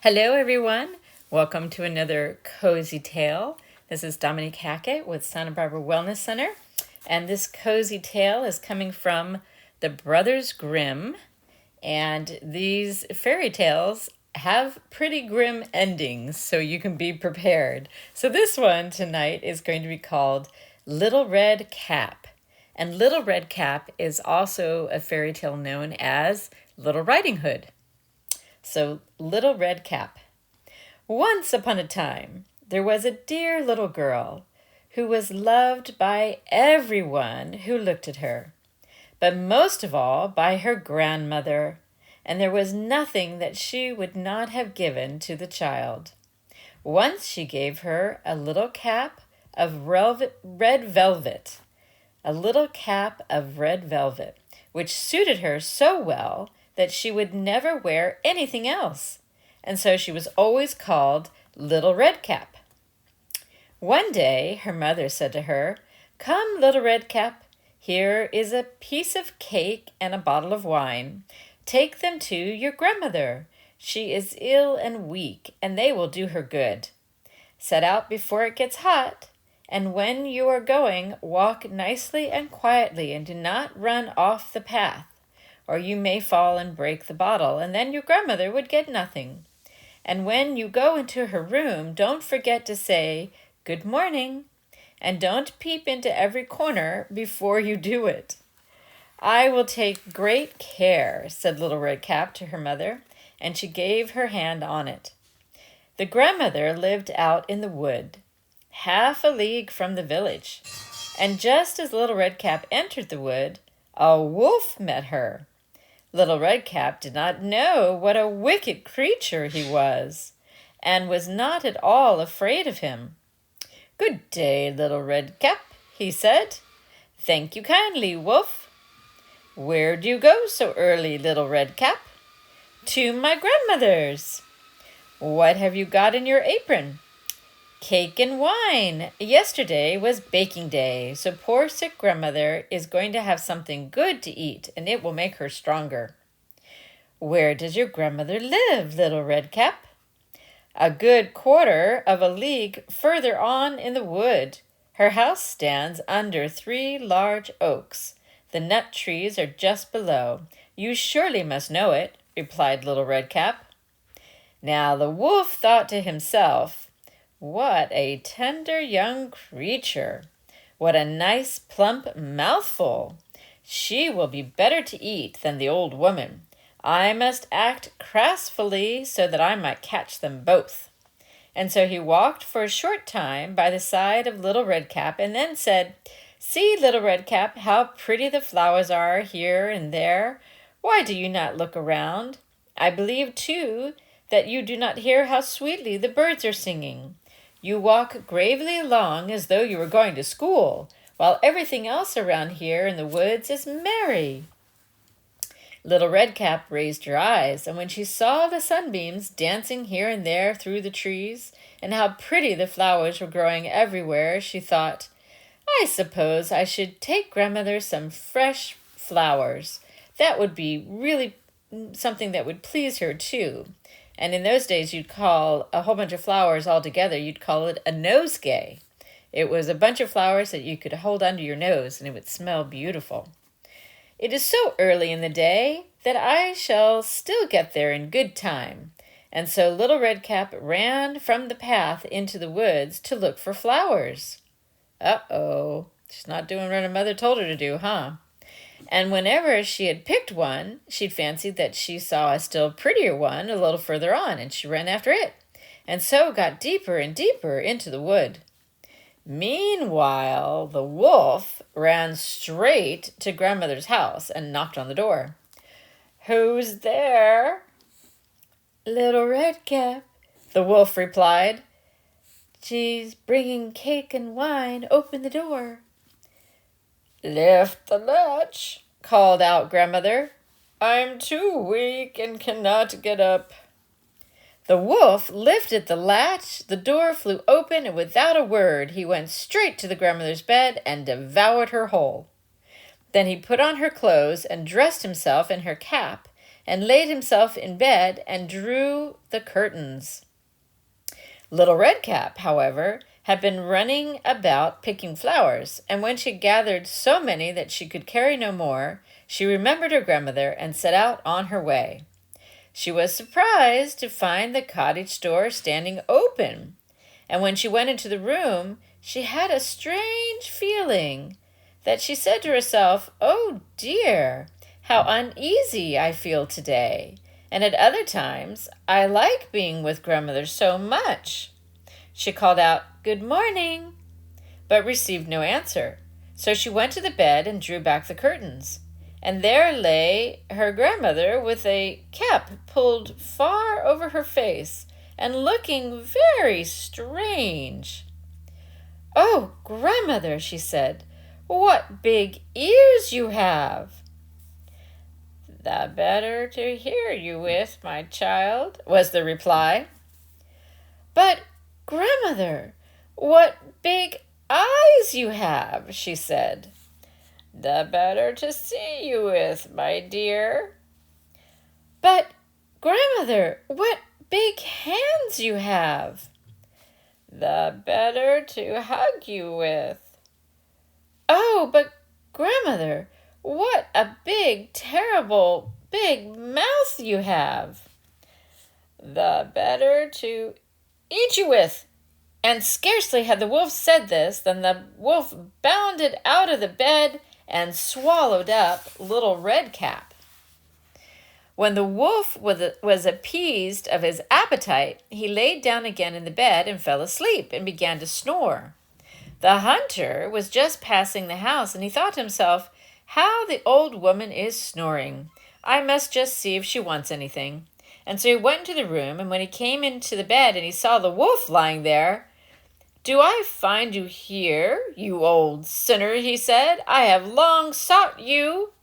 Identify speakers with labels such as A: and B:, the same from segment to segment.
A: Hello, everyone. Welcome to another cozy tale. This is Dominique Hackett with Santa Barbara Wellness Center, and this cozy tale is coming from the Brothers Grimm, and these fairy tales have pretty grim endings, so you can be prepared. So this one tonight is going to be called Little Red Cap, and Little Red Cap is also a fairy tale known as Little Riding Hood. So, Little Red Cap. Once upon a time, there was a dear little girl who was loved by everyone who looked at her, but most of all by her grandmother, and there was nothing that she would not have given to the child. Once she gave her a little cap of red velvet, a little cap of red velvet, which suited her so well that she would never wear anything else, and so she was always called Little Red Cap. One day her mother said to her, "Come, Little Red Cap, here is a piece of cake and a bottle of wine. Take them to your grandmother. She is ill and weak, and they will do her good. Set out before it gets hot, and when you are going, walk nicely and quietly, and do not run off the path, or you may fall and break the bottle, and then your grandmother would get nothing. And when you go into her room, don't forget to say, 'Good morning,' and don't peep into every corner before you do it." "I will take great care," said Little Red Cap to her mother, and she gave her hand on it. The grandmother lived out in the wood, half a league from the village, and just as Little Red Cap entered the wood, a wolf met her. Little Red Cap did not know what a wicked creature he was, and was not at all afraid of him. "Good day, Little Red Cap," he said. "Thank you kindly, Wolf." "Where do you go so early, Little Red Cap?" "To my grandmother's." "What have you got in your apron?" "Cake and wine. Yesterday was baking day, so poor sick grandmother is going to have something good to eat, and it will make her stronger." "Where does your grandmother live, Little Red Cap?" "A good quarter of a league further on in the wood. Her house stands under 3 large oaks. The nut trees are just below. You surely must know it," replied Little Red Cap. Now the wolf thought to himself, "What a tender young creature! What a nice plump mouthful! She will be better to eat than the old woman. I must act crassfully so that I might catch them both." And so he walked for a short time by the side of Little Red Cap, and then said, "See, Little Red Cap, how pretty the flowers are here and there. Why do you not look around? I believe, too, that you do not hear how sweetly the birds are singing. You walk gravely along as though you were going to school, while everything else around here in the woods is merry." Little Red Cap raised her eyes, and when she saw the sunbeams dancing here and there through the trees, and how pretty the flowers were growing everywhere, she thought, "I suppose I should take grandmother some fresh flowers. That would be really something that would please her, too." And in those days, you'd call a whole bunch of flowers all together, you'd call it a nosegay. It was a bunch of flowers that you could hold under your nose, and it would smell beautiful. "It is so early in the day that I shall still get there in good time." And so Little Red Cap ran from the path into the woods to look for flowers. Uh-oh, she's not doing what her mother told her to do, huh? And whenever she had picked one, she'd fancied that she saw a still prettier one a little further on, and she ran after it, and so got deeper and deeper into the wood. Meanwhile, the wolf ran straight to grandmother's house and knocked on the door. "Who's there?" "Little Red Cap," the wolf replied. "She's bringing cake and wine. Open the door." "Lift the latch," called out grandmother. "I'm too weak and cannot get up." The wolf lifted the latch, the door flew open, and without a word he went straight to the grandmother's bed and devoured her whole. Then he put on her clothes and dressed himself in her cap, and laid himself in bed and drew the curtains. Little Red Cap, however, had been running about picking flowers, and when she gathered so many that she could carry no more, she remembered her grandmother and set out on her way. She was surprised to find the cottage door standing open, and when she went into the room, she had a strange feeling that she said to herself, "Oh dear, how uneasy I feel today, and at other times I like being with grandmother so much." She called out, "Good morning," but received no answer. So she went to the bed and drew back the curtains. And there lay her grandmother with a cap pulled far over her face and looking very strange. "Oh, grandmother," she said, "what big ears you have!" "The better to hear you with, my child," was the reply. "But, grandmother, what big eyes you have," she said. "The better to see you with, my dear." "But, grandmother, what big hands you have." "The better to hug you with." "Oh, but, grandmother, what a big, terrible, big mouth you have." "The better to eat you with." And scarcely had the wolf said this than the wolf bounded out of the bed and swallowed up Little Red Cap. When the wolf was appeased of his appetite, he laid down again in the bed and fell asleep and began to snore. The hunter was just passing the house, and he thought to himself, "How the old woman is snoring. I must just see if she wants anything." And so he went into the room, and when he came into the bed and he saw the wolf lying there, "Do I find you here, you old sinner?" he said. "I have long sought you."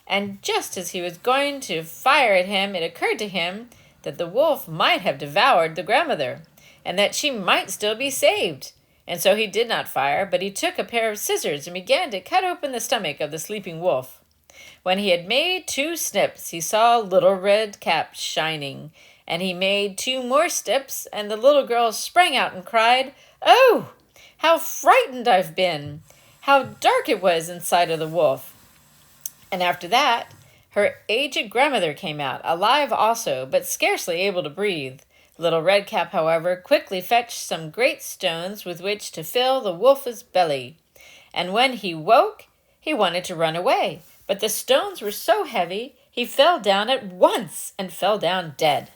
A: And just as he was going to fire at him, it occurred to him that the wolf might have devoured the grandmother, and that she might still be saved. And so he did not fire, but he took a pair of scissors and began to cut open the stomach of the sleeping wolf. When he had made 2 snips, he saw Little Red Cap shining, and he made 2 more snips, and the little girl sprang out and cried, "Oh, how frightened I've been! How dark it was inside of the wolf!" And after that, her aged grandmother came out, alive also, but scarcely able to breathe. Little Red Cap, however, quickly fetched some great stones with which to fill the wolf's belly. And when he woke, he wanted to run away, but the stones were so heavy, he fell down at once and fell down dead.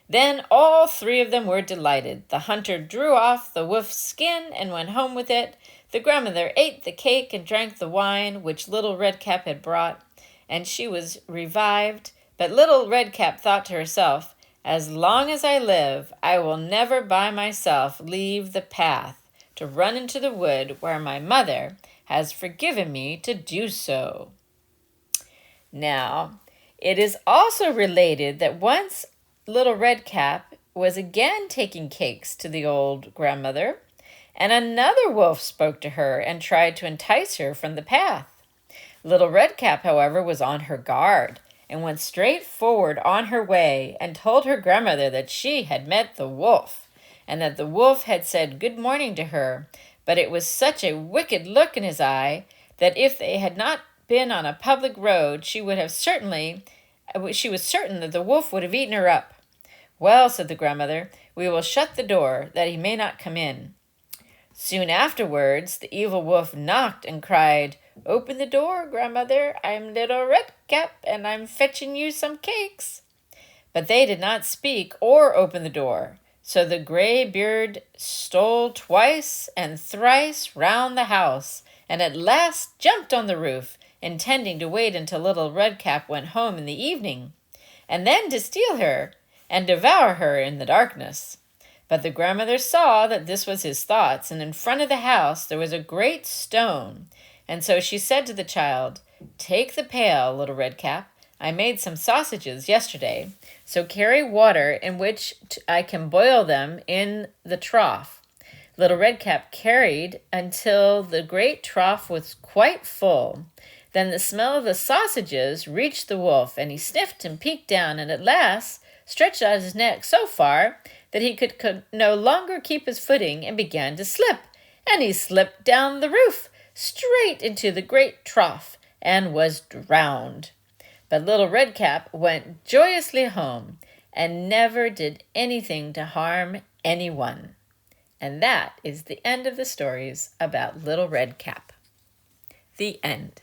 A: Then all 3 of them were delighted. The hunter drew off the wolf's skin and went home with it. The grandmother ate the cake and drank the wine which Little Red Cap had brought, and she was revived. But Little Red Cap thought to herself, "As long as I live, I will never by myself leave the path to run into the wood where my mother has forgiven me to do so." Now, it is also related that once Little Red Cap was again taking cakes to the old grandmother, and another wolf spoke to her and tried to entice her from the path. Little Red Cap, however, was on her guard and went straight forward on her way and told her grandmother that she had met the wolf, and that the wolf had said good morning to her, but it was such a wicked look in his eye that if they had not been on a public road, she was certain that the wolf would have eaten her up. "Well," said the grandmother, "we will shut the door, that he may not come in." Soon afterwards, the evil wolf knocked and cried, "Open the door, grandmother. I'm Little Red Cap, and I'm fetching you some cakes." But they did not speak or open the door. So the gray beard stole twice and thrice round the house, and at last jumped on the roof, intending to wait until Little Red Cap went home in the evening, and then to steal her and devour her in the darkness. But the grandmother saw that this was his thoughts, and in front of the house there was a great stone. And so she said to the child, "Take the pail, Little Red Cap. I made some sausages yesterday, so carry water in which I can boil them in the trough." Little Red Cap carried until the great trough was quite full. Then the smell of the sausages reached the wolf, and he sniffed and peeked down, and at last stretched out his neck so far that he could no longer keep his footing and began to slip. And he slipped down the roof, straight into the great trough, and was drowned. But Little Redcap went joyously home and never did anything to harm anyone. And that is the end of the stories about Little Redcap. The end.